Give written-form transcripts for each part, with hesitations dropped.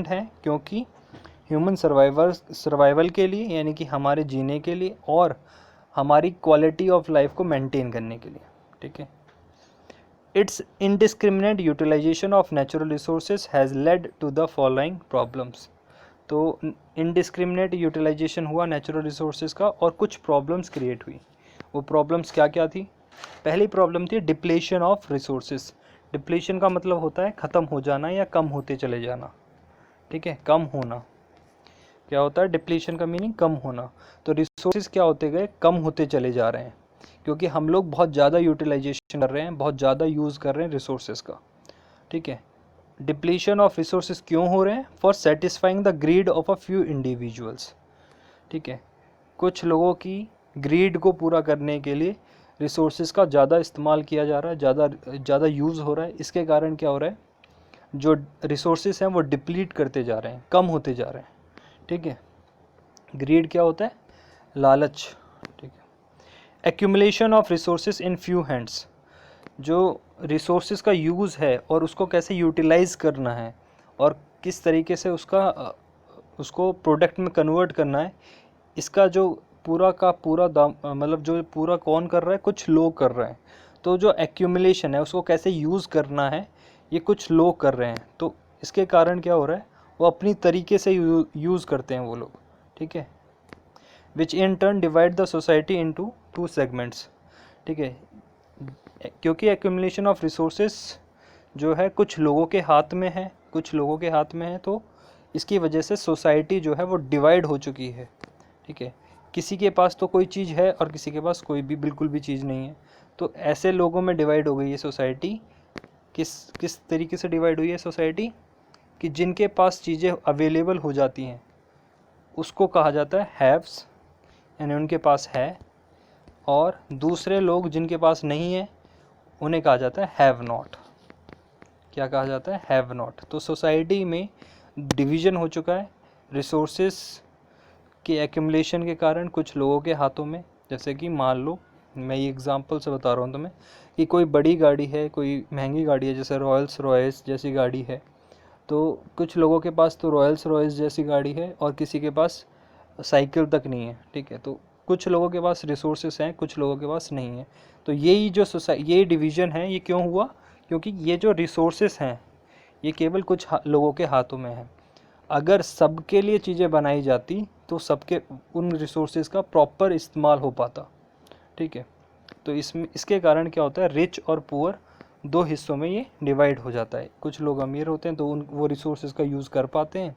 है क्योंकि human survival के लिए, यानी कि हमारे जीने के लिए और हमारी क्वालिटी ऑफ लाइफ को मेंटेन करने के लिए, ठीक है। It's indiscriminate utilization of natural resources has led to the following problems. तो इनडिस्क्रिमिनेट यूटिलाइजेशन हुआ नेचुरल रिसोर्सेज का और कुछ प्रॉब्लम्स क्रिएट हुई। वो प्रॉब्लम्स क्या क्या थी? पहली प्रॉब्लम थी डिप्लेशन ऑफ रिसोर्सेज। डिप्लेशन का मतलब होता है ख़त्म हो जाना या कम होते चले जाना, ठीक है, कम होना। क्या होता है डिप्लीशन का मीनिंग? कम होना। तो रिसोर्सेज क्या होते गए? कम होते चले जा रहे हैं क्योंकि हम लोग बहुत ज़्यादा यूटिलाइजेशन कर रहे हैं, बहुत ज़्यादा यूज़ कर रहे हैं रिसोर्सेज का, ठीक है। डिप्लीशन ऑफ रिसोर्सेज क्यों हो रहे हैं? For satisfying the greed of a few individuals, ठीक है। कुछ लोगों की ग्रीड को पूरा करने के लिए रिसोर्सेज का ज़्यादा इस्तेमाल किया जा रहा है, ज़्यादा यूज़ हो रहा है। इसके कारण क्या हो रहा है? जो रिसोर्सेज हैं वो डिप्लीट करते जा रहे हैं, कम होते जा रहे हैं, ठीक है। ग्रीड क्या होता है? लालच, ठीक है। Accumulation of resources in few hands. जो रिसोर्सेज का यूज़ है और उसको कैसे यूटिलाइज़ करना है और किस तरीके से उसको प्रोडक्ट में कन्वर्ट करना है, इसका जो पूरा का पूरा दाम मतलब जो पूरा कौन कर रहा है? कुछ लोग कर रहे हैं। तो जो एक्यूमुलेशन है उसको कैसे यूज़ करना है ये कुछ लोग कर रहे हैं। तो इसके कारण क्या हो रहा है? वो अपनी तरीके से यूज़ करते हैं वो लोग, ठीक है। Which in turn divide the society into two segments, ठीक है। क्योंकि एक्यूमुलेशन ऑफ रिसोर्सेस जो है कुछ लोगों के हाथ में है, कुछ लोगों के हाथ में है, तो इसकी वजह से सोसाइटी जो है वो डिवाइड हो चुकी है, ठीक है। किसी के पास तो कोई चीज़ है और किसी के पास कोई भी बिल्कुल भी चीज़ नहीं है। तो ऐसे लोगों में डिवाइड हो गई है सोसाइटी। किस तरीके से डिवाइड हुई है सोसाइटी? कि जिनके पास चीज़ें अवेलेबल हो जाती हैं उसको कहा जाता है हैव्स, यानी उनके पास है, और दूसरे लोग जिनके पास नहीं है उन्हें कहा जाता है हैव नॉट। क्या कहा जाता है? Have not. तो सोसाइटी में डिवीज़न हो चुका है रिसोर्सेस के एक्यूमुलेशन के कारण कुछ लोगों के हाथों में। जैसे कि मान लो, मैं ये एग्जांपल से बता रहा हूँ तुम्हें कि कोई बड़ी गाड़ी है, कोई महंगी गाड़ी है, जैसे रॉयल्स रॉयस जैसी गाड़ी है, तो कुछ लोगों के पास तो रॉयल्स रॉयस जैसी गाड़ी है और किसी के पास साइकिल तक नहीं है, ठीक है। तो कुछ लोगों के पास रिसोर्सेस हैं, कुछ लोगों के पास नहीं है। तो यही जो ये डिवीज़न है ये क्यों हुआ? क्योंकि ये जो रिसोर्सेस हैं ये केवल कुछ लोगों के हाथों में है। अगर सबके लिए चीज़ें बनाई जाती तो सबके उन रिसोर्सेज का प्रॉपर इस्तेमाल हो पाता, ठीक है। तो इसके कारण क्या होता है? रिच और पुअर दो हिस्सों में ये डिवाइड हो जाता है। कुछ लोग अमीर होते हैं तो वो रिसोर्सेज का यूज़ कर पाते हैं,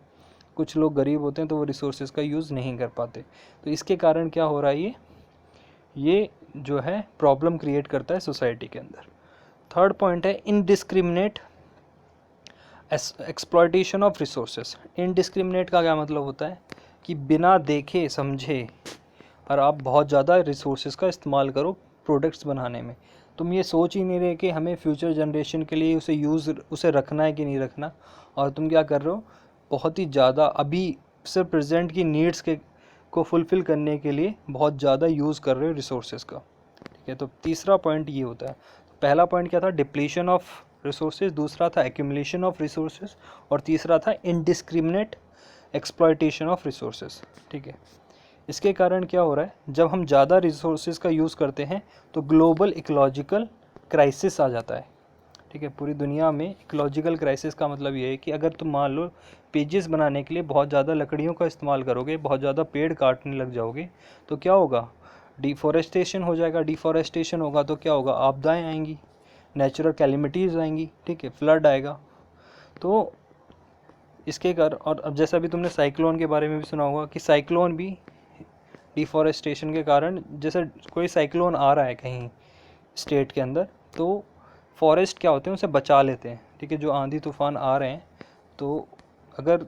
कुछ लोग गरीब होते हैं तो वो रिसोर्सेज का यूज़ नहीं कर पाते। तो इसके कारण क्या हो रहा है? ये जो है प्रॉब्लम क्रिएट करता है सोसाइटी के अंदर। थर्ड पॉइंट है indiscriminate exploitation of resources. Indiscriminate का क्या मतलब होता है? कि बिना देखे समझे और आप बहुत ज़्यादा रिसोर्सेज का इस्तेमाल करो प्रोडक्ट्स बनाने में। तुम ये सोच ही नहीं रहे कि हमें फ्यूचर जनरेशन के लिए उसे रखना है कि नहीं रखना, और तुम क्या कर रहे हो? बहुत ही ज़्यादा अभी सिर्फ प्रेजेंट की नीड्स को फुलफ़िल करने के लिए बहुत ज़्यादा यूज़ कर रहे हो रिसोर्सेज का, ठीक है। तो तीसरा पॉइंट ये होता है। पहला पॉइंट क्या था? डिप्लीशन ऑफ रिसोर्सेज, दूसरा था एक्यूमुलेशन ऑफ रिसोर्सेज, और तीसरा था इनडिस्क्रिमिनेट एक्सप्लॉयटेशन ऑफ रिसोर्सेज, ठीक है। इसके कारण क्या हो रहा है? जब हम ज़्यादा रिसोर्सेज का यूज़ करते हैं तो ग्लोबल इकोलॉजिकल क्राइसिस आ जाता है, ठीक है। पूरी दुनिया में इकोलॉजिकल क्राइसिस का मतलब ये है कि अगर तुम मान लो पेजेस बनाने के लिए बहुत ज़्यादा लकड़ियों का इस्तेमाल करोगे, बहुत ज़्यादा पेड़ काटने लग जाओगे, तो क्या होगा? डिफॉरेस्टेशन हो जाएगा। डिफॉरेस्टेशन होगा तो क्या होगा? आपदाएं आएंगी, नेचुरल कैलिमिटीज़ आएंगी, ठीक है, फ्लड आएगा। तो इसके कर और अब जैसा भी तुमने साइक्लोन के बारे में भी सुना होगा कि साइक्लोन भी डिफॉरेस्टेशन के कारण, जैसे कोई साइक्लोन आ रहा है कहीं स्टेट के अंदर, तो फॉरेस्ट क्या होते हैं उसे बचा लेते हैं, ठीक है। जो आंधी तूफान आ रहे हैं, तो अगर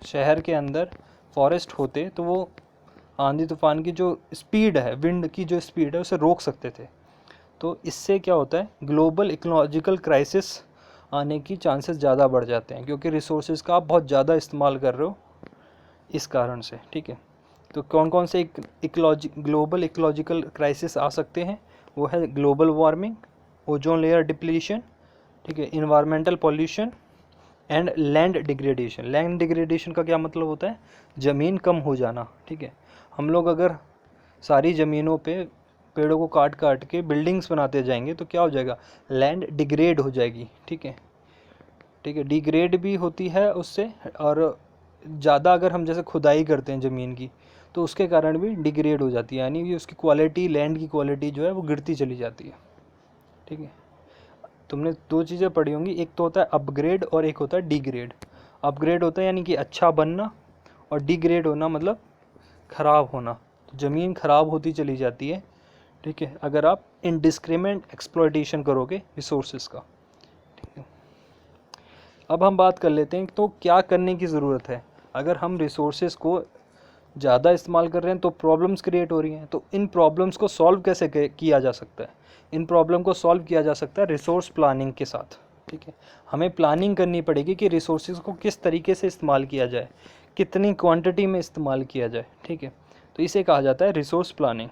शहर के अंदर फॉरेस्ट होते तो वो आंधी तूफान की जो स्पीड है, विंड की जो स्पीड है, उसे रोक सकते थे। तो इससे क्या होता है? ग्लोबल इकोलॉजिकल क्राइसिस आने की चांसेस ज़्यादा बढ़ जाते हैं क्योंकि रिसोर्सेज का आप बहुत ज़्यादा इस्तेमाल कर रहे हो इस कारण से, ठीक है। तो कौन कौन से ग्लोबल इकोलॉजिकल क्राइसिस आ सकते हैं? वो है global warming, ozone layer depletion, ठीक है, environmental pollution, and land degradation. Land degradation का क्या मतलब होता है? ज़मीन कम हो जाना, ठीक है। हम लोग अगर सारी ज़मीनों पे पेड़ों को काट काट के बिल्डिंग्स बनाते जाएंगे तो क्या हो जाएगा? लैंड डिग्रेड हो जाएगी, ठीक है, ठीक है, डिग्रेड भी होती है उससे। और ज़्यादा अगर हम जैसे खुदाई करते हैं ज़मीन की तो उसके कारण भी डिग्रेड हो जाती है, यानी कि उसकी क्वालिटी, लैंड की क्वालिटी जो है वो गिरती चली जाती है, ठीक है। तुमने दो चीज़ें पढ़ी होंगी, एक तो होता है अपग्रेड और एक होता है डिग्रेड। अपग्रेड होता है यानी कि अच्छा बनना, और डिग्रेड होना मतलब ख़राब होना। तो ज़मीन ख़राब होती चली जाती है, ठीक है, अगर आप इनडिस्क्रिमिनेट एक्सप्लॉयटेशन करोगे रिसोर्सेज का, ठीक है। अब हम बात कर लेते हैं तो क्या करने की ज़रूरत है। अगर हम रिसोर्सेज को ज़्यादा इस्तेमाल कर रहे हैं तो प्रॉब्लम्स क्रिएट हो रही हैं, तो इन प्रॉब्लम्स को सॉल्व कैसे किया जा सकता है? इन प्रॉब्लम को सॉल्व किया जा सकता है रिसोर्स प्लानिंग के साथ, ठीक है। हमें प्लानिंग करनी पड़ेगी कि रिसोर्सेज को किस तरीके से इस्तेमाल किया जाए, कितनी क्वांटिटी में इस्तेमाल किया जाए, ठीक है। तो इसे कहा जाता है resource planning.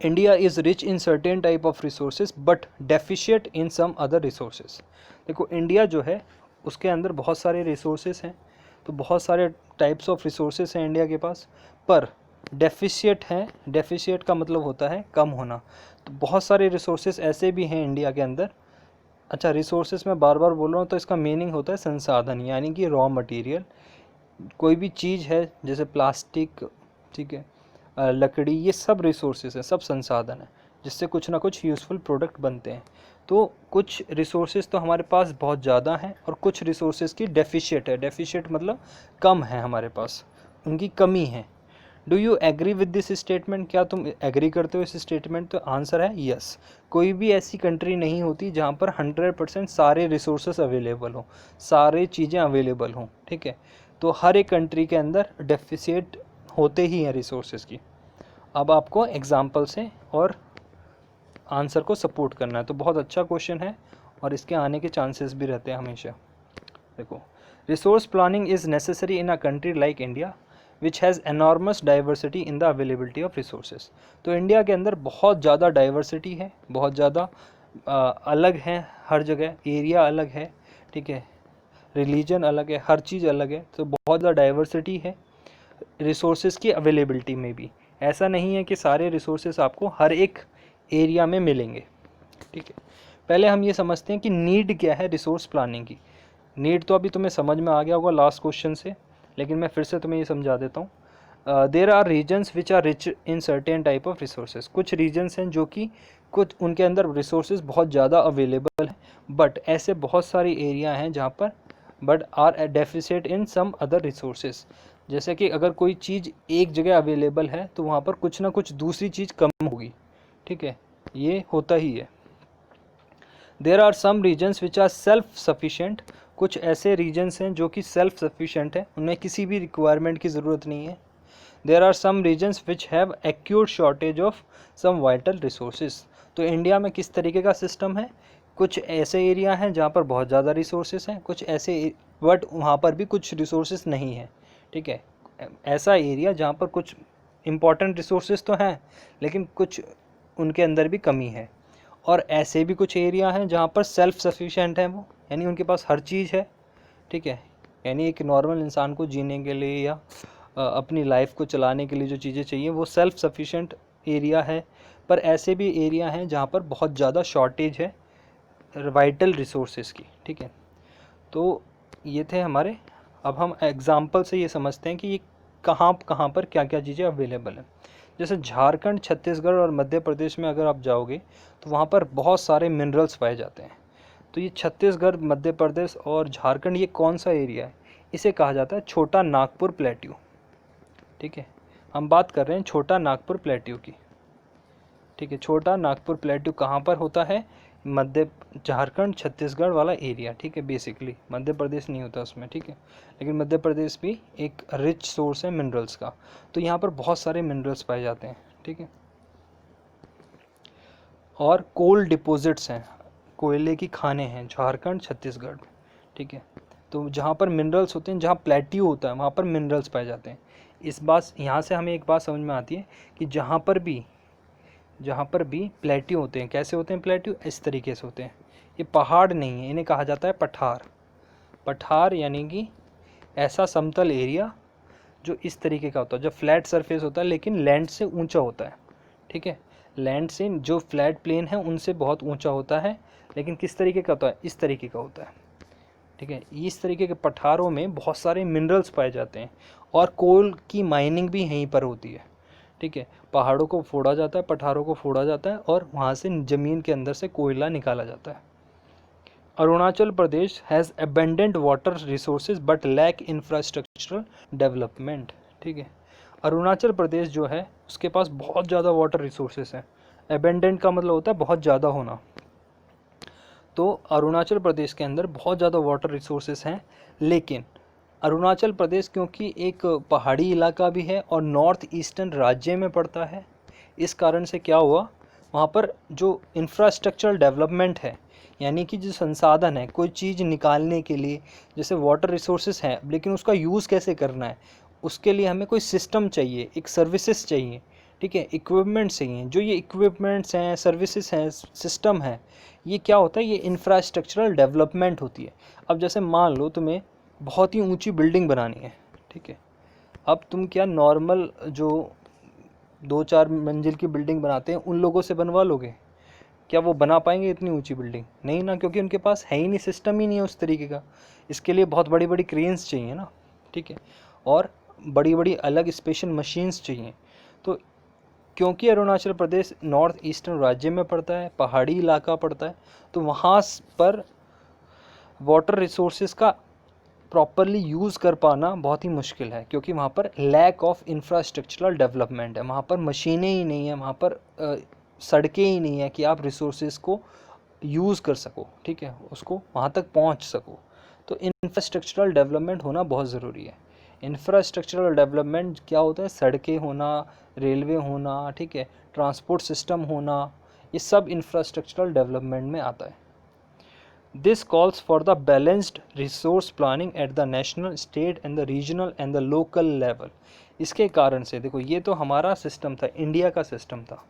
India is rich in certain type of resources but deficient in some other resources. देखो, इंडिया जो है उसके अंदर बहुत सारे रिसोर्सेज हैं, तो बहुत सारे टाइप्स ऑफ रिसोर्सेज हैं इंडिया के पास, पर डेफिशिएट हैं। डेफिशिएट का मतलब होता है कम होना। तो बहुत सारे रिसोर्सेज ऐसे भी हैं इंडिया के अंदर। अच्छा, रिसोर्सेज मैं बार बार बोल रहा हूँ तो इसका मीनिंग होता है संसाधन, यानी कि रॉ मटेरियल। कोई भी चीज़ है जैसे प्लास्टिक, ठीक है, लकड़ी, ये सब रिसोर्सेज हैं, सब संसाधन हैं जिससे कुछ ना कुछ यूज़फुल प्रोडक्ट बनते हैं। तो कुछ रिसोर्सेज तो हमारे पास बहुत ज़्यादा हैं और कुछ रिसोर्सेज की डेफिशिएट है। डेफिशिएट मतलब कम है हमारे पास, उनकी कमी है। Do you agree with this statement? क्या तुम एग्री करते हो इस स्टेटमेंट? तो आंसर है यस। कोई भी ऐसी कंट्री नहीं होती जहाँ पर 100% सारे रिसोर्सेज अवेलेबल हों, सारे चीज़ें अवेलेबल हों, ठीक है। तो हर एक कंट्री के अंदर डेफिसिट होते ही हैं रिसोर्सेज की। अब आपको एग्जाम्पल से और आंसर को सपोर्ट करना है। तो बहुत अच्छा क्वेश्चन है और इसके आने के चांसेस भी रहते हैं हमेशा। देखो, resource planning is necessary in a country like India which has enormous diversity in the availability of resources. तो इंडिया के अंदर बहुत ज़्यादा डाइवर्सिटी है, बहुत ज़्यादा अलग है, हर जगह एरिया अलग है, ठीक है, रिलीजन अलग है, हर चीज़ अलग है। तो बहुत ज़्यादा डाइवर्सिटी है रिसोर्सेज की अवेलेबिलिटी में भी। ऐसा नहीं है कि सारे रिसोर्सेज आपको हर एक एरिया में मिलेंगे, ठीक है। पहले हम ये समझते हैं कि नीड क्या है रिसोर्स प्लानिंग की। नीड तो अभी तुम्हें समझ में आ गया होगा लास्ट क्वेश्चन से, लेकिन मैं फिर से तुम्हें ये समझा देता हूँ। There are regions which are rich in certain type of resources. कुछ रीजन्स हैं जो कि कुछ उनके अंदर रिसोर्सेज बहुत ज़्यादा अवेलेबल हैं, बट ऐसे बहुत सारी एरिया हैं जहाँ पर but are deficit in some other resources. जैसे कि अगर कोई चीज़ एक जगह अवेलेबल है तो वहाँ पर कुछ ना कुछ दूसरी चीज़ कम होगी, ठीक है, ये होता ही है। There are some regions which are self sufficient. कुछ ऐसे रीजन्स हैं जो कि सेल्फ सफिशेंट हैं, उन्हें किसी भी रिक्वायरमेंट की ज़रूरत नहीं है। There are some regions which have acute shortage of some vital resources. तो इंडिया में किस तरीके का सिस्टम है? कुछ ऐसे एरिया हैं जहाँ पर बहुत ज़्यादा रिसोर्सेज हैं, कुछ ऐसे बट वहाँ पर भी कुछ रिसोर्सेज नहीं हैं, ठीक है। ऐसा एरिया जहाँ पर कुछ इम्पॉर्टेंट रिसोर्सेज तो हैं लेकिन कुछ उनके अंदर भी कमी है। और ऐसे भी कुछ एरिया हैं जहाँ पर सेल्फ सफिशिएंट हैं वो, यानी उनके पास हर चीज़ है, ठीक है, यानी एक नॉर्मल इंसान को जीने के लिए या अपनी लाइफ को चलाने के लिए जो चीज़ें चाहिए वो सेल्फ सफिशिएंट एरिया है। पर ऐसे भी एरिया हैं जहाँ पर बहुत ज़्यादा शॉर्टेज है वाइटल रिसोर्सेज की, ठीक है। तो ये थे हमारे। अब हम एग्जाम्पल से ये समझते हैं कि ये कहाँ कहाँ पर क्या क्या चीज़ें अवेलेबल हैं। जैसे झारखंड, छत्तीसगढ़ और मध्य प्रदेश में अगर आप जाओगे तो वहाँ पर बहुत सारे मिनरल्स पाए जाते हैं। तो ये छत्तीसगढ़, मध्य प्रदेश और झारखंड, ये कौन सा एरिया है? इसे कहा जाता है छोटा नागपुर प्लेट्यू, ठीक है। हम बात कर रहे हैं छोटा नागपुर प्लेट्यू की, ठीक है। छोटा नागपुर प्लेट्यू कहाँ पर होता है? मध्य, झारखंड, छत्तीसगढ़ वाला एरिया, ठीक है। बेसिकली मध्य प्रदेश नहीं होता उसमें, ठीक है, लेकिन मध्य प्रदेश भी एक रिच सोर्स है मिनरल्स का। तो यहाँ पर बहुत सारे मिनरल्स पाए जाते हैं, ठीक है। और कोल डिपॉजिट्स हैं, कोयले की खाने हैं झारखंड, छत्तीसगढ़, ठीक है। तो जहाँ पर मिनरल्स होते हैं, जहाँ प्लेट्यू होता है वहाँ पर मिनरल्स पाए जाते हैं। इस बात, यहाँ से हमें एक बात समझ में आती है कि जहाँ पर भी प्लेट्यू होते हैं, कैसे होते हैं प्लेट्यू? इस तरीके से होते हैं, ये पहाड़ नहीं है, इन्हें कहा जाता है पठार। पठार यानी कि ऐसा समतल एरिया जो इस तरीके का होता है, जो फ्लैट सरफेस होता है लेकिन लैंड से ऊंचा होता है। ठीक है, लैंड से जो फ्लैट प्लेन है उनसे बहुत ऊंचा होता है, लेकिन किस तरीके का होता है, इस तरीके का होता है। ठीक है, इस तरीके के पठारों में बहुत सारे मिनरल्स पाए जाते हैं और कोल की माइनिंग भी यहीं पर होती है। ठीक है, पहाड़ों को फोड़ा जाता है, पठारों को फोड़ा जाता है और वहाँ से ज़मीन के अंदर से कोयला निकाला जाता है। Arunachal Pradesh has abundant water resources but lack infrastructural development. ठीक है, अरुणाचल प्रदेश जो है उसके पास बहुत ज़्यादा वाटर रिसोर्सेज हैं। अबेंडेंट का मतलब होता है बहुत ज़्यादा होना। तो अरुणाचल प्रदेश के अंदर बहुत ज़्यादा वाटर रिसोर्सेज हैं, लेकिन अरुणाचल प्रदेश क्योंकि एक पहाड़ी इलाका भी है और नॉर्थ ईस्टर्न राज्य में पड़ता है, इस कारण से क्या हुआ, वहाँ पर जो इंफ्रास्ट्रक्चरल डेवलपमेंट है, यानी कि जो संसाधन है कोई चीज़ निकालने के लिए, जैसे वाटर रिसोर्सेज हैं लेकिन उसका यूज़ कैसे करना है, उसके लिए हमें कोई सिस्टम चाहिए, एक सर्विसेज चाहिए। ठीक है, इक्विपमेंट्स चाहिए। जो ये इक्विपमेंट्स हैं, सर्विसेज हैं, सिस्टम है, ये क्या होता है, ये इंफ्रास्ट्रक्चरल डेवलपमेंट होती है। अब जैसे मान लो तुम्हें बहुत ही ऊंची बिल्डिंग बनानी है। ठीक है, अब तुम क्या नॉर्मल जो 2-4 मंजिल की बिल्डिंग बनाते हैं उन लोगों से बनवा लोगे? क्या वो बना पाएंगे इतनी ऊंची बिल्डिंग? नहीं ना, क्योंकि उनके पास है ही नहीं, सिस्टम ही नहीं है उस तरीके का। इसके लिए बहुत बड़ी बड़ी क्रेन्स चाहिए ना। ठीक है, और बड़ी बड़ी अलग स्पेशल मशीन्स चाहिए। तो क्योंकि अरुणाचल प्रदेश नॉर्थ ईस्टर्न राज्य में पड़ता है, पहाड़ी इलाका पड़ता है, तो वहाँ पर वाटर रिसोर्सेज का प्रॉपरली यूज़ कर पाना बहुत ही मुश्किल है, क्योंकि वहाँ पर लैक ऑफ इंफ्रास्ट्रक्चरल डेवलपमेंट है। वहाँ पर मशीनें ही नहीं है, वहाँ पर सड़कें ही नहीं है कि आप रिसोर्सेज को यूज़ कर सको। ठीक है, उसको वहाँ तक पहुँच सको। तो इंफ्रास्ट्रक्चरल डेवलपमेंट होना बहुत ज़रूरी है। इंफ्रास्ट्रक्चरल डेवलपमेंट क्या होता है, सड़कें होना, रेलवे होना, ठीक है, ट्रांसपोर्ट सिस्टम होना, ये सब इंफ्रास्ट्रक्चरल डेवलपमेंट में आता है। This calls for the balanced resource planning at the national, state and the regional and the local level. इसके कारण से देखो, ये तो हमारा सिस्टम था, इंडिया का सिस्टम था।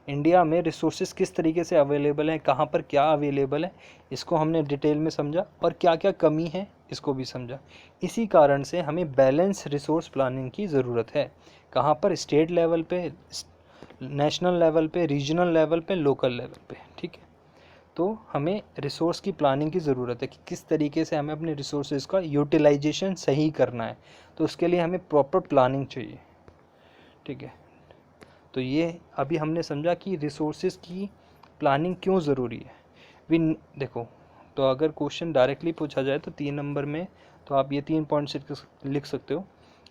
इंडिया में रिसोर्सेज किस तरीके से अवेलेबल हैं, कहाँ पर क्या अवेलेबल है, इसको हमने डिटेल में समझा, और क्या क्या कमी है इसको भी समझा। इसी कारण से हमें बैलेंस रिसोर्स प्लानिंग की ज़रूरत है। कहाँ पर, स्टेट लेवल पे, नेशनल लेवल पे, रीजनल लेवल पे, लोकल लेवल पे। ठीक है, तो हमें रिसोर्स की प्लानिंग की ज़रूरत है कि किस तरीके से हमें अपने रिसोर्सेज का यूटिलाइजेशन सही करना है। तो उसके लिए हमें प्रॉपर प्लानिंग चाहिए। ठीक है, तो ये अभी हमने समझा कि रिसोर्सेज की प्लानिंग क्यों ज़रूरी है। देखो, तो अगर क्वेश्चन डायरेक्टली पूछा जाए तो 3 नंबर में तो आप ये 3 पॉइंट्स लिख सकते हो।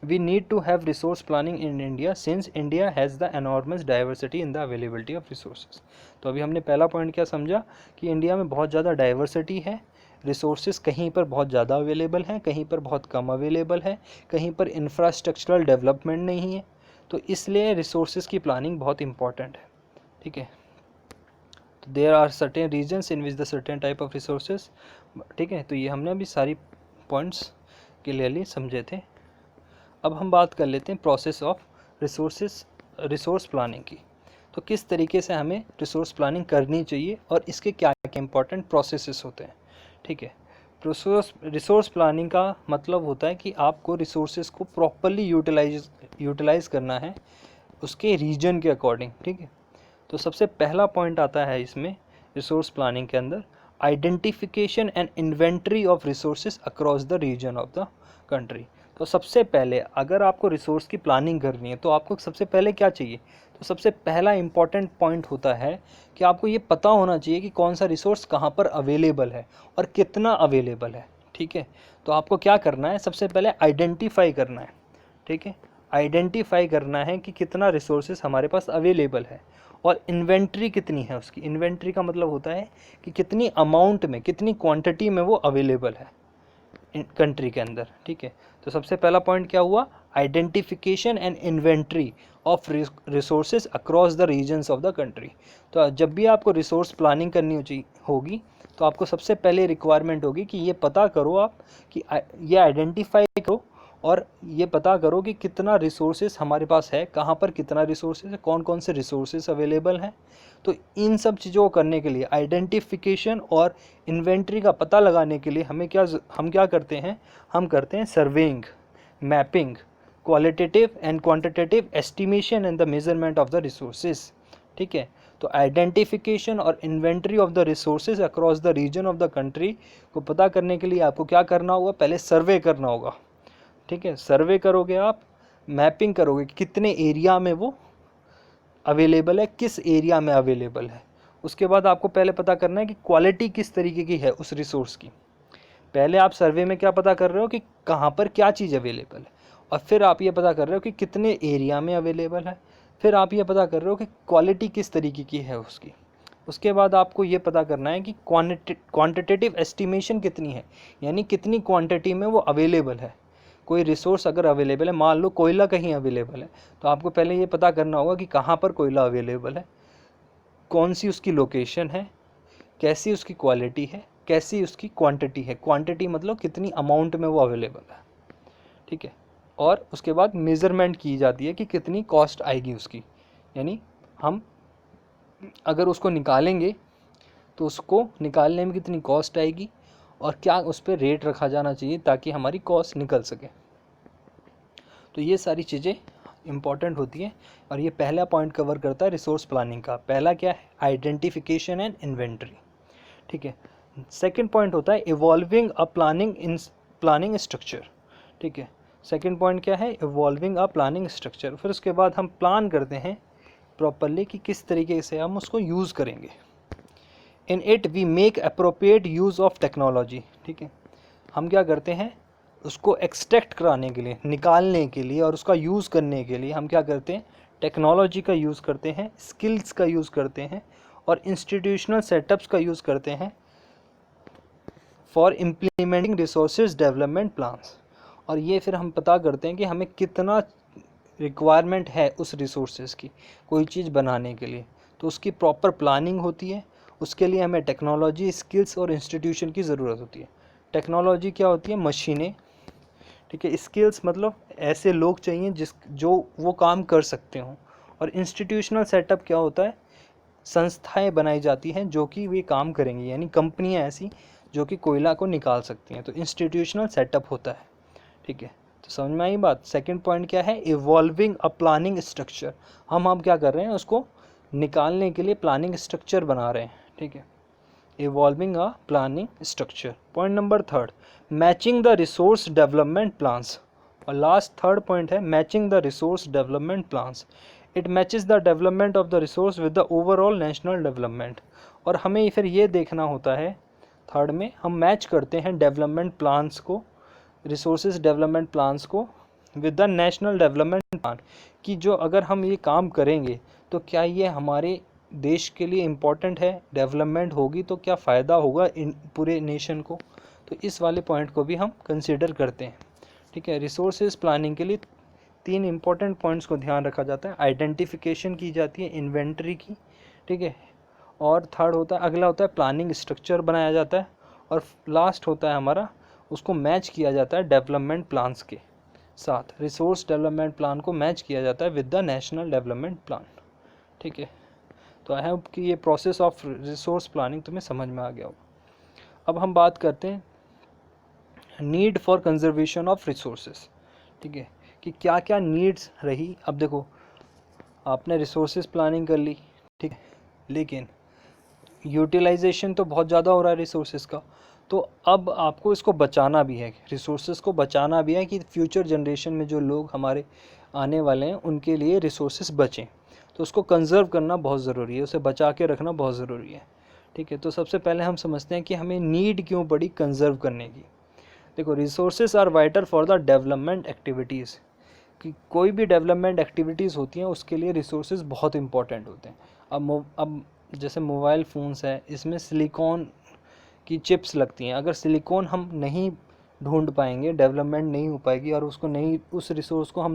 We need to have resource planning in India since India has the enormous diversity in the availability of resources. तो अभी हमने पहला पॉइंट क्या समझा कि इंडिया में बहुत ज़्यादा डाइवर्सिटी है, रिसोर्सेज कहीं पर बहुत ज़्यादा अवेलेबल हैं, कहीं पर बहुत कम अवेलेबल है, कहीं पर इंफ्रास्ट्रक्चरल डेवलपमेंट नहीं है। तो इसलिए रिसोर्सेज की प्लानिंग बहुत इंपॉर्टेंट है। ठीक है, तो there are certain regions in which the certain type of resources. ठीक है, तो ये हमने अभी सारी पॉइंट्स क्लियरली समझे थे। अब हम बात कर लेते हैं प्रोसेस ऑफ रिसोर्स प्लानिंग की। तो किस तरीके से हमें रिसोर्स प्लानिंग करनी चाहिए और इसके क्या क्या इंपॉर्टेंट प्रोसेसेस होते हैं। ठीक है, रिसोर्स प्लानिंग का मतलब होता है कि आपको रिसोर्सेज को प्रॉपरली यूटिलाइज करना है उसके रीजन के अकॉर्डिंग। ठीक है, तो सबसे पहला पॉइंट आता है इसमें रिसोर्स प्लानिंग के अंदर, identification and inventory of resources across the region of the country. तो सबसे पहले अगर आपको रिसोर्स की प्लानिंग करनी है तो आपको सबसे पहले क्या चाहिए, तो सबसे पहला इंपॉर्टेंट पॉइंट होता है कि आपको ये पता होना चाहिए कि कौन सा रिसोर्स कहाँ पर अवेलेबल है और कितना अवेलेबल है। ठीक है, तो आपको क्या करना है, सबसे पहले आइडेंटिफाई करना है। ठीक है, आइडेंटिफाई करना है कि कितना रिसोर्सेज हमारे पास अवेलेबल है और इन्वेंट्री कितनी है उसकी। इन्वेंट्री का मतलब होता है कि कितनी अमाउंट में, कितनी क्वांटिटी में वो अवेलेबल है कंट्री के अंदर। ठीक है, तो सबसे पहला पॉइंट क्या हुआ, identification and inventory of resources across the regions of the country. तो जब भी आपको रिसोर्स प्लानिंग करनी होगी तो आपको सबसे पहले रिक्वायरमेंट होगी कि ये पता करो आप कि ये आइडेंटिफाई करो और ये पता करो कि कितना रिसोर्सेस हमारे पास है, कहाँ पर कितना रिसोर्सेस है, कौन कौन से रिसोर्सेस अवेलेबल हैं। तो इन सब चीज़ों को करने के लिए, आइडेंटिफिकेशन और इन्वेंट्री का पता लगाने के लिए हम क्या करते हैं, हम करते हैं surveying, mapping, qualitative and quantitative estimation and the measurement of the resources. ठीक है, तो आइडेंटिफिकेशन और inventory of the resources across the region of the country को पता करने के लिए आपको क्या करना होगा, पहले सर्वे करना होगा। ठीक है, सर्वे करोगे आप, मैपिंग करोगे कि कितने एरिया में वो अवेलेबल है, किस एरिया में अवेलेबल है। उसके बाद आपको पहले पता करना है कि क्वालिटी किस तरीके की है उस रिसोर्स की। पहले आप सर्वे में क्या पता कर रहे हो कि कहाँ पर क्या चीज़ अवेलेबल है, और फिर आप ये पता कर रहे हो कि कितने एरिया में अवेलेबल है, फिर आप ये पता कर रहे हो कि क्वालिटी किस तरीके की है उसकी। उसके बाद आपको ये पता करना है कि क्वांटिटेटिव एस्टिमेशन कितनी है, यानी कितनी क्वांटिटी में वो अवेलेबल है। कोई रिसोर्स अगर अवेलेबल है, मान लो कोयला कहीं अवेलेबल है, तो आपको पहले ये पता करना होगा कि कहाँ पर कोयला अवेलेबल है, कौन सी उसकी लोकेशन है, कैसी उसकी क्वालिटी है, कैसी उसकी क्वांटिटी है। क्वांटिटी मतलब कितनी अमाउंट में वो अवेलेबल है। ठीक है, और उसके बाद मेज़रमेंट की जाती है कि कितनी कॉस्ट आएगी उसकी, यानी हम अगर उसको निकालेंगे तो उसको निकालने में कितनी कॉस्ट आएगी और क्या उस पर रेट रखा जाना चाहिए ताकि हमारी कॉस्ट निकल सके। तो ये सारी चीज़ें इम्पॉर्टेंट होती हैं, और ये पहला पॉइंट कवर करता है रिसोर्स प्लानिंग का। पहला क्या है, आइडेंटिफिकेशन एंड इन्वेंटरी। ठीक है, सेकंड पॉइंट होता है इवॉल्विंग अ प्लानिंग स्ट्रक्चर। ठीक है, सेकंड पॉइंट क्या है, इवॉल्विंग अ प्लानिंग स्ट्रक्चर। फिर उसके बाद हम प्लान करते हैं प्रॉपरली कि किस तरीके से हम उसको यूज़ करेंगे। In it we make appropriate use of technology. ठीक है, हम क्या करते हैं, उसको एक्सट्रैक्ट कराने के लिए, निकालने के लिए और उसका यूज़ करने के लिए हम क्या करते हैं, टेक्नोलॉजी का यूज़ करते हैं, स्किल्स का यूज़ करते हैं और इंस्टीट्यूशनल सेटअप्स का यूज़ करते हैं for implementing resources development plans. और ये फिर हम पता करते हैं कि हमें कितना रिक्वायरमेंट है उस रिसोर्सेज की कोई चीज़ बनाने के लिए, तो उसकी प्रॉपर प्लानिंग होती है। उसके लिए हमें टेक्नोलॉजी, स्किल्स और इंस्टीट्यूशन की ज़रूरत होती है। टेक्नोलॉजी क्या होती है, मशीनें। ठीक है, स्किल्स मतलब ऐसे लोग चाहिए जो वो काम कर सकते हों। और इंस्टीट्यूशनल सेटअप क्या होता है, संस्थाएं बनाई जाती हैं जो कि वे काम करेंगी, यानी कंपनियां ऐसी जो कि कोयला को निकाल सकती हैं, तो इंस्टीट्यूशनल सेटअप होता है। ठीक है, तो समझ में आई बात। सेकंड पॉइंट क्या है, इवॉल्विंग अ प्लानिंग स्ट्रक्चर। हम क्या कर रहे हैं, उसको निकालने के लिए प्लानिंग स्ट्रक्चर बना रहे हैं। ठीक है, evolving a planning structure. Point number third, matching the resource development plans. और लास्ट थर्ड पॉइंट है matching the resource development plans. It matches the development of the resource with the overall national development. और हमें फिर ये देखना होता है, third में हम मैच करते हैं डेवलपमेंट प्लान्स को, रिसोर्सेज डेवलपमेंट प्लान्स को with the national development plan, कि जो अगर हम ये काम करेंगे तो क्या ये हमारे देश के लिए इम्पॉर्टेंट है, डेवलपमेंट होगी तो क्या फ़ायदा होगा इन पूरे नेशन को। तो इस वाले पॉइंट को भी हम कंसिडर करते हैं। ठीक है, रिसोर्सेज प्लानिंग के लिए तीन इंपॉर्टेंट पॉइंट्स को ध्यान रखा जाता है, आइडेंटिफिकेशन की जाती है, इन्वेंटरी की। ठीक है, और थर्ड होता है, अगला होता है प्लानिंग स्ट्रक्चर बनाया जाता है, और लास्ट होता है हमारा, उसको मैच किया जाता है डेवलपमेंट प्लान्स के साथ। रिसोर्स डेवलपमेंट प्लान को मैच किया जाता है with the national development plan. ठीक है, तो आई होप कि ये प्रोसेस ऑफ रिसोर्स प्लानिंग तुम्हें समझ में आ गया होगा। अब हम बात करते हैं need for conservation of resources. ठीक है, कि क्या क्या नीड्स रही। अब देखो, आपने रिसोर्सेज प्लानिंग कर ली, ठीक है, लेकिन यूटिलाइजेशन तो बहुत ज़्यादा हो रहा है रिसोर्सेज का, तो अब आपको इसको बचाना भी है, रिसोर्सेज को बचाना भी है कि फ्यूचर जनरेशन में जो लोग हमारे आने वाले हैं उनके लिए रिसोर्सेज बचें। तो उसको कंज़र्व करना बहुत ज़रूरी है, उसे बचा के रखना बहुत ज़रूरी है। ठीक है, तो सबसे पहले हम समझते हैं कि हमें नीड क्यों पड़ी कंज़र्व करने की। देखो, resources are vital for the development activities, कि कोई भी डेवलपमेंट एक्टिविटीज़ होती हैं उसके लिए रिसोर्सेज बहुत इंपॉर्टेंट होते हैं। अब जैसे मोबाइल फ़ोन्स है, इसमें सिलिकॉन की चिप्स लगती हैं। अगर सिलिकॉन हम नहीं ढूंढ पाएंगे, डेवलपमेंट नहीं हो पाएगी और उसको नहीं, उस रिसोर्स को हम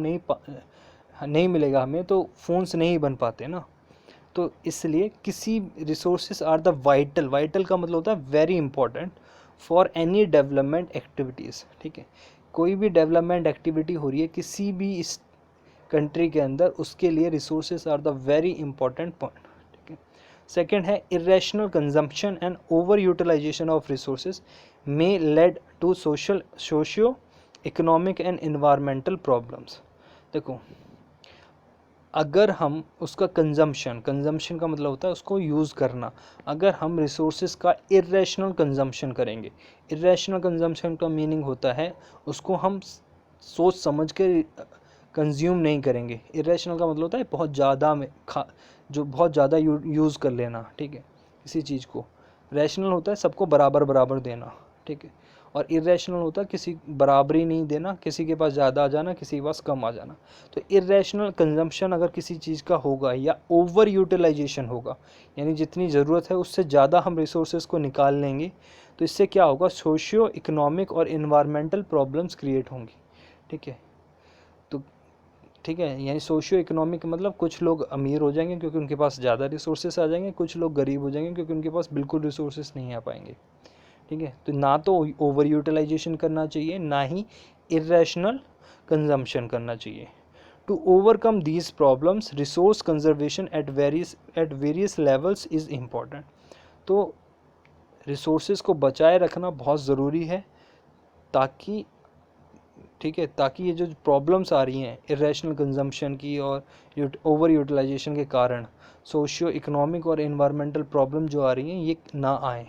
नहीं मिलेगा हमें, तो फ़ोन्स नहीं बन पाते ना। तो इसलिए किसी रिसोर्सेज आर द वाइटल का मतलब होता है very important for any development activities. ठीक है, कोई भी डेवलपमेंट एक्टिविटी हो रही है किसी भी इस कंट्री के अंदर, उसके लिए resources are the very important point, ठीक है। Second is irrational consumption and over utilization of resources may led to socio economic and environmental problems. देखो, अगर हम उसका कंजम्पशन का मतलब होता है उसको यूज़ करना, अगर हम रिसोर्सेज का इरेशनल कंजम्पशन करेंगे, इरेशनल कंजम्पशन का मीनिंग होता है उसको हम सोच समझ के कंज्यूम नहीं करेंगे। इरेशनल का मतलब होता है बहुत ज़्यादा में जो बहुत ज़्यादा यूज़ कर लेना, ठीक है, किसी चीज़ को। रैशनल होता है सबको बराबर बराबर देना, ठीक है, और इरेशनल होता है किसी बराबरी नहीं देना, किसी के पास ज़्यादा आ जाना, किसी के पास कम आ जाना। तो इरेशनल कंजम्पशन अगर किसी चीज़ का होगा या ओवर यूटिलाइजेशन होगा, यानी जितनी ज़रूरत है उससे ज़्यादा हम रिसोर्सेज को निकाल लेंगे, तो इससे क्या होगा, सोशियो इकोनॉमिक और इन्वायरमेंटल प्रॉब्लम्स क्रिएट होंगी, ठीक है। तो ठीक है, यानी सोशियो इकोनॉमिक मतलब कुछ लोग अमीर हो जाएंगे क्योंकि उनके पास ज़्यादा रिसोर्सेस आ जाएंगे, कुछ लोग गरीब हो जाएंगे क्योंकि उनके पास बिल्कुल रिसोर्सेस नहीं आ पाएंगे, ठीक है। तो ना तो ओवर यूटिलाइजेशन करना चाहिए, ना ही इरेशनल कंजम्पशन करना चाहिए। To overcome these problems resource conservation at various levels is important. तो रिसोर्सेज को बचाए रखना बहुत ज़रूरी है, ताकि, ठीक है, ताकि ये जो प्रॉब्लम्स आ रही हैं इरेशनल कंजम्पशन की और ओवर यूटिलाइजेशन के कारण सोशियो इकोनॉमिक और इन्वायरमेंटल प्रॉब्लम जो आ रही हैं ये ना आए,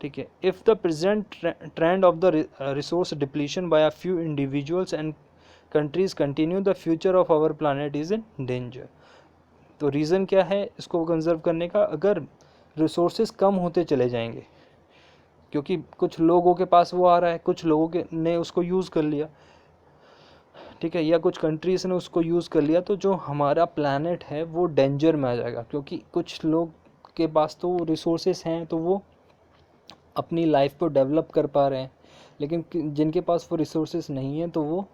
ठीक है। If the present trend of the resource depletion by a few individuals and countries continue, the future of our planet is in danger. तो रीज़न क्या है इसको कंजर्व करने का, अगर रिसोर्सेज कम होते चले जाएंगे क्योंकि कुछ लोगों के पास वो आ रहा है, कुछ लोगों के ने उसको यूज़ कर लिया, ठीक है, या कुछ कंट्रीज़ ने उसको यूज़ कर लिया, तो जो हमारा प्लानट है वो डेंजर में आ जाएगा। क्योंकि कुछ लोग के पास तो रिसोर्सेज हैं तो वो अपनी लाइफ को डेवलप कर पा रहे हैं, लेकिन जिनके पास वो रिसोर्सेज नहीं है तो वो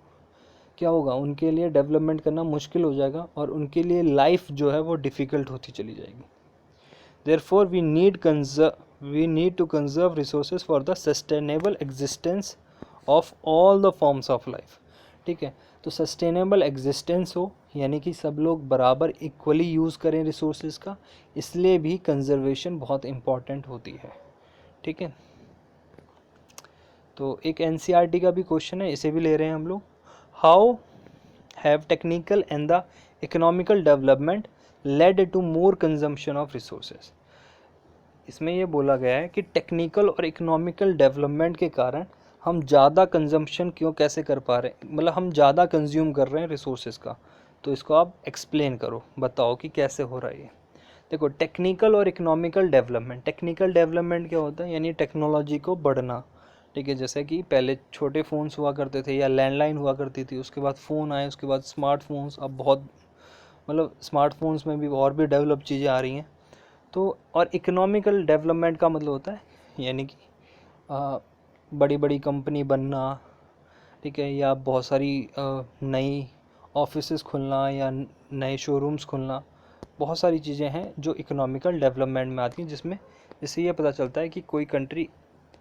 क्या होगा, उनके लिए डेवलपमेंट करना मुश्किल हो जाएगा और उनके लिए लाइफ जो है वो डिफ़िकल्ट होती चली जाएगी। Therefore we need to conserve resources for the sustainable existence of all the forms of life, ठीक है। तो सस्टेनेबल एग्जिस्टेंस हो यानी कि सब लोग बराबर इक्वली यूज़ करें रिसोर्सेज का, इसलिए भी कंजर्वेशन बहुत इम्पॉर्टेंट होती है, ठीक है। तो एक एनसीईआरटी का भी क्वेश्चन है, इसे भी ले रहे हैं हम लोग। How have technical and the economical development led to more consumption of resources. इसमें ये बोला गया है कि टेक्निकल और इकोनॉमिकल डेवलपमेंट के कारण हम ज़्यादा कंजम्पशन कैसे कर पा रहे हैं, मतलब हम ज़्यादा कंज्यूम कर रहे हैं रिसोर्सेज का। तो इसको आप एक्सप्लेन करो, बताओ कि कैसे हो रहा है ये। देखो, टेक्निकल और इकोनॉमिकल डेवलपमेंट, टेक्निकल डेवलपमेंट क्या होता है, यानी टेक्नोलॉजी को बढ़ना, ठीक है। जैसे कि पहले छोटे फ़ोन्स हुआ करते थे या लैंडलाइन हुआ करती थी, उसके बाद फ़ोन आए, उसके बाद स्मार्टफोन्स, अब बहुत मतलब स्मार्टफोन्स में भी और भी डेवलप चीज़ें आ रही हैं। तो और इकोनॉमिकल डेवलपमेंट का मतलब होता है यानी कि बड़ी बड़ी कंपनी बनना, ठीक है, या बहुत सारी नई ऑफिसेस खुलना या नए शोरूम्स खुलना, बहुत सारी चीज़ें हैं जो इकोनॉमिकल डेवलपमेंट में आती हैं, जिसमें इससे ये पता चलता है कि कोई कंट्री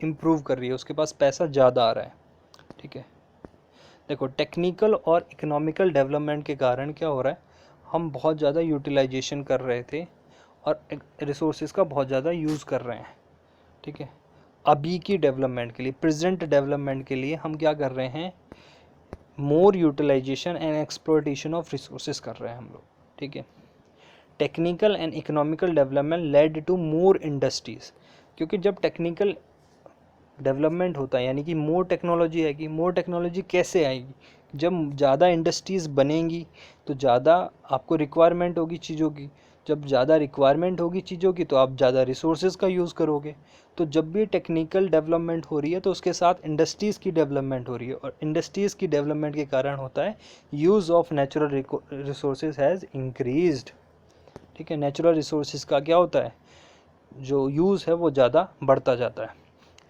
इम्प्रूव कर रही है, उसके पास पैसा ज़्यादा आ रहा है, ठीक है। देखो, टेक्निकल और इकोनॉमिकल डेवलपमेंट के कारण क्या हो रहा है, हम बहुत ज़्यादा यूटिलाइजेशन कर रहे थे और रिसोर्सेज का बहुत ज़्यादा यूज़ कर रहे हैं, ठीक है। अभी की डेवलपमेंट के लिए, प्रेजेंट डेवलपमेंट के लिए हम क्या कर रहे हैं, more utilisation and exploitation of resources कर रहे हैं हम लोग, ठीक है। Technical and economical development led to more industries, क्योंकि जब टेक्निकल डेवलपमेंट होता है यानी कि मोर टेक्नोलॉजी आएगी। मोर टेक्नोलॉजी कैसे आएगी, जब ज़्यादा इंडस्ट्रीज़ बनेंगी तो ज़्यादा आपको रिक्वायरमेंट होगी चीज़ों की, जब ज़्यादा रिक्वायरमेंट होगी चीज़ों की तो आप ज़्यादा रिसोर्सेज का यूज़ करोगे। तो जब भी टेक्निकल डेवलपमेंट हो रही है तो उसके साथ इंडस्ट्रीज़ की डेवलपमेंट हो रही है, और इंडस्ट्रीज़ की डेवलपमेंट के कारण होता है use of natural resources has increased, ठीक है। नेचुरल रिसोर्सेज का क्या होता है, जो यूज़ है वो ज़्यादा बढ़ता जाता है।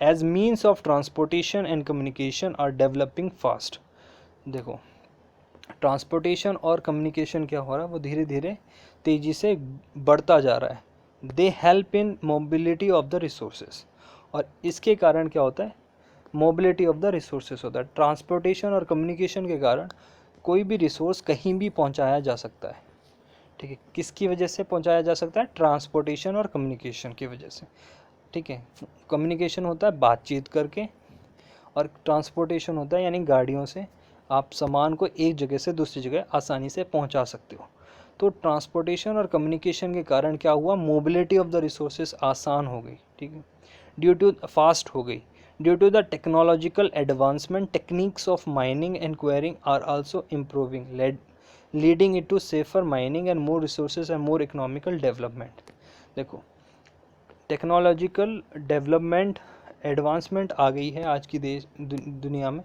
As means of transportation and communication are developing fast. देखो, ट्रांसपोर्टेशन और कम्युनिकेशन क्या हो रहा है, वो धीरे धीरे तेज़ी से बढ़ता जा रहा है। They help in mobility of the resources, और इसके कारण क्या होता है, मोबिलिटी ऑफ द रिसोर्सेज होता है। ट्रांसपोर्टेशन और कम्युनिकेशन के कारण कोई भी रिसोर्स कहीं भी पहुंचाया जा सकता है, ठीक है। किसकी वजह से पहुंचाया जा सकता है? ट्रांसपोर्टेशन और कम्युनिकेशन की वजह से, ठीक है। कम्युनिकेशन होता है बातचीत करके, और ट्रांसपोर्टेशन होता है यानी गाड़ियों से आप सामान को एक जगह से दूसरी जगह आसानी से पहुंचा सकते हो। तो ट्रांसपोर्टेशन और कम्युनिकेशन के कारण क्या हुआ? मोबिलिटी ऑफ द रिसोर्सेज आसान हो गई, ठीक है। ड्यू टू फास्ट हो गई, due to the technological advancement, techniques of mining and quarrying are also improving, leading it to safer mining and more resources and more economical development. देखो, technological development, advancement आ गई है आज की दुनिया में।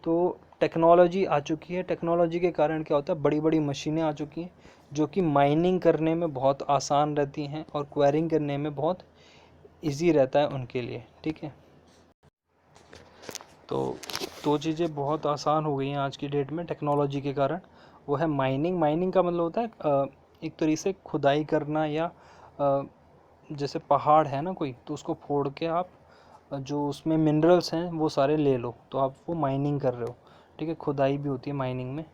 तो टेक्नोलॉजी आ चुकी है, टेक्नोलॉजी के कारण क्या होता है? बड़ी बड़ी मशीनें आ चुकी हैं जो कि माइनिंग करने में बहुत आसान रहती हैं और क्वेरिंग करने में बहुत इजी रहता है उनके लिए, ठीक है। तो चीज़ें बहुत आसान हो गई हैं आज की डेट में टेक्नोलॉजी के कारण। वो है माइनिंग। माइनिंग का मतलब होता है एक तरीके से खुदाई करना, या जैसे पहाड़ है ना कोई, तो उसको फोड़ के आप जो उसमें मिनरल्स हैं वो सारे ले लो, तो आप वो माइनिंग कर रहे हो, ठीक है। खुदाई भी होती है माइनिंग में,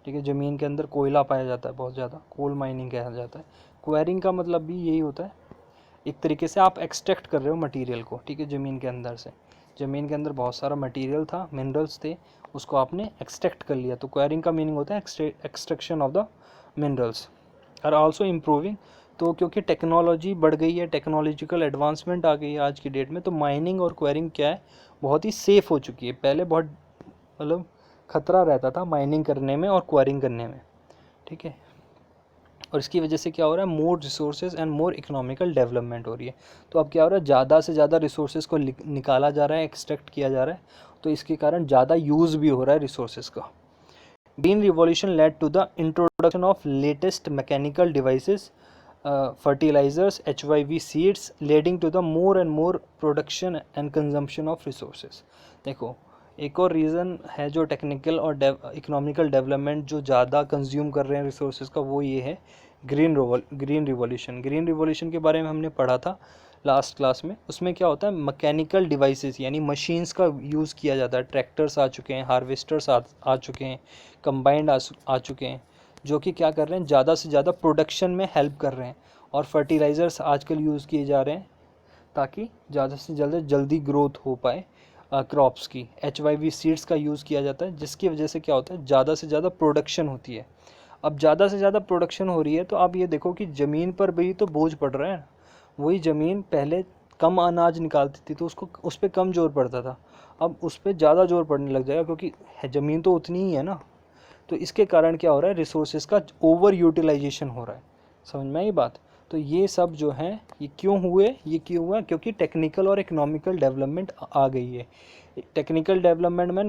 ठीक है। ज़मीन के अंदर कोयला पाया जाता है बहुत ज़्यादा, कोल माइनिंग कहा जाता है। क्वेरिंग का मतलब भी यही होता है, एक तरीके से आप एक्सट्रैक्ट कर रहे हो मटेरियल को, ठीक है, ज़मीन के अंदर से। ज़मीन के अंदर बहुत सारा मटेरियल था, मिनरल्स थे, उसको आपने एक्सट्रैक्ट कर लिया। तो क्वेरिंग का मीनिंग होता है एक्सट्रैक्शन ऑफ द मिनरल्स। और आल्सो इम्प्रूविंग, तो क्योंकि टेक्नोलॉजी बढ़ गई है, टेक्नोलॉजिकल एडवांसमेंट आ गई है आज की डेट में, तो माइनिंग और क्वेरिंग क्या है? बहुत ही सेफ़ हो चुकी है। पहले बहुत मतलब ख़तरा रहता था माइनिंग करने में और क्वेरिंग करने में, ठीक है। और इसकी वजह से क्या हो रहा है? मोर resources and more economical development हो रही है। तो अब क्या हो रहा है? ज़्यादा से ज़्यादा रिसोर्सेज को निकाला जा रहा है, एक्सट्रैक्ट किया जा रहा है, तो इसके कारण ज़्यादा यूज़ भी हो रहा है रिसोर्सेज का। Green revolution led to the introduction of latest mechanical devices, fertilizers, HYV seeds, leading to the more and more production and consumption of resources। देखो, एक और रीज़न है जो टेक्निकल और इकोनॉमिकल डेवलपमेंट जो ज़्यादा कंज्यूम कर रहे हैं रिसोर्सेज का, वो ये है ग्रीन रिवॉल्यूशन। ग्रीन रिवॉल्यूशन के बारे में हमने पढ़ा था लास्ट क्लास में। उसमें क्या होता है? मैकेनिकल डिवाइसेस यानी मशीन्स का यूज़ किया जाता है। ट्रैक्टर्स आ चुके हैं, हार्वेस्टर्स आ चुके हैं, कंबाइंड आ चुके हैं, जो कि क्या कर रहे हैं? ज़्यादा से ज़्यादा प्रोडक्शन में हेल्प कर रहे हैं। और फर्टिलाइज़र्स आजकल यूज़ किए जा रहे हैं ताकि ज़्यादा से ज़्यादा जल्दी ग्रोथ हो पाए क्रॉप्स की। HYV सीड्स का यूज़ किया जाता है, जिसकी वजह से क्या होता है? ज़्यादा से ज़्यादा प्रोडक्शन होती है। अब ज़्यादा से ज़्यादा प्रोडक्शन हो रही है, तो आप ये देखो कि ज़मीन पर भी तो बोझ पड़ रहा है। वही ज़मीन पहले कम अनाज निकालती थी तो उस पर कम जोर पड़ता था, अब उस पर ज़्यादा जोर पड़ने लग जाएगा, क्योंकि ज़मीन तो उतनी ही है ना। तो इसके कारण क्या हो रहा है? रिसोर्सेज का ओवर यूटिलाइजेशन हो रहा है। समझ में आई बात? तो ये सब जो है ये क्यों हुआ? क्योंकि टेक्निकल और इकोनॉमिकल डेवलपमेंट आ गई है। टेक्निकल डेवलपमेंट में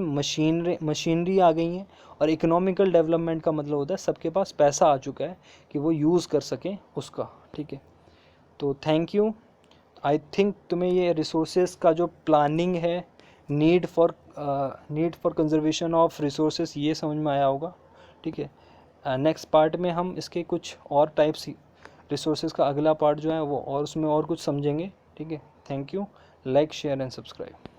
मशीनरी आ गई हैं, और इकोनॉमिकल डेवलपमेंट का मतलब होता है सबके पास पैसा आ चुका है कि वो यूज़ कर सकें उसका, ठीक है। तो थैंक यू। आई थिंक तुम्हें ये रिसोर्सेज का जो प्लानिंग है, need for conservation of resources, ये समझ में आया होगा, ठीक है। नेक्स्ट पार्ट में हम इसके कुछ और टाइप्स रिसोर्सेज का अगला पार्ट जो है वो और उसमें और कुछ समझेंगे, ठीक है। Thank you. Like, share and subscribe.